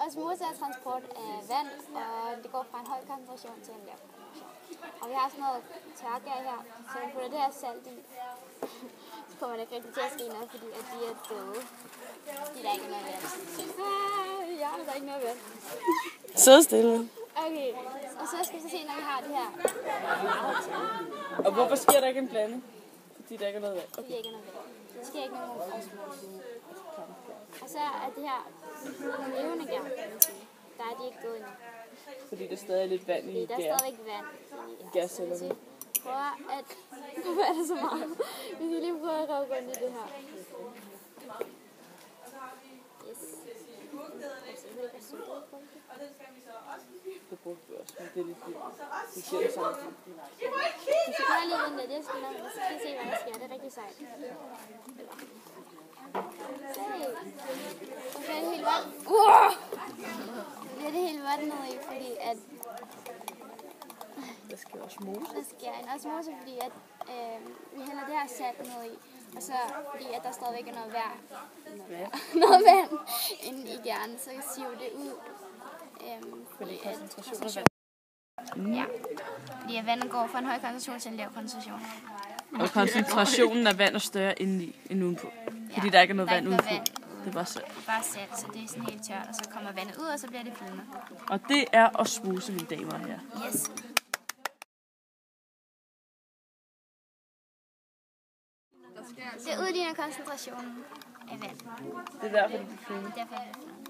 Osmose er transport af vand, og det går fra en høj koncentration til en lav koncentration. Og vi har sådan noget tørkær her, så vi putter det her salt i. Så kommer det ikke rigtig til at ske noget, fordi at de er døde. Fordi der ikke er noget vand. Ja, der er ikke noget vand. Så stille. Okay, og så skal vi så se, når vi har det her. Og hvorfor sker der ikke en blanding? Fordi der ikke er noget vand. Fordi der ikke er noget vand. Der sker ikke nogen osmose. Og så er det her levende gær, kan man sige. Der er de ikke gået endnu. Fordi der stadig er lidt vand i Fordi der er gær. stadigvæk vand i Gærcellerne. Prøver at... Hvorfor er det så meget? Vi skal lige prøve at røve rundt i det her. Yes. Det brugte vi også, men det er lidt vildt. Det giver det samme. Hvis du gør lige den der, det skal nok, så skal I se, hvad der sker. Det er rigtig sejt. Se. Og så er det helt vand. Så bliver det helt vand ned i, fordi at... Der sker osmose. Der sker en osmose, fordi at vi hælder det her salt ned i. Og så fordi at der stadigvæk er noget noget vand inde i gæren, så siver det ud. Fordi at koncentration. Ja, fordi at vandet går fra en høj koncentration til en lav koncentration. Og koncentrationen af vand er større indeni end udenpå. Fordi der ikke er noget vand udenpå. Det er bare salt. Det er bare salt, så det er sådan helt tørt, og så kommer vandet ud, og så bliver det flydende. Og det er osmose, mine damer her. Yes. Det udligner koncentrationen af vand. Det er derfor, det bliver flydende. Derfor er det flydende.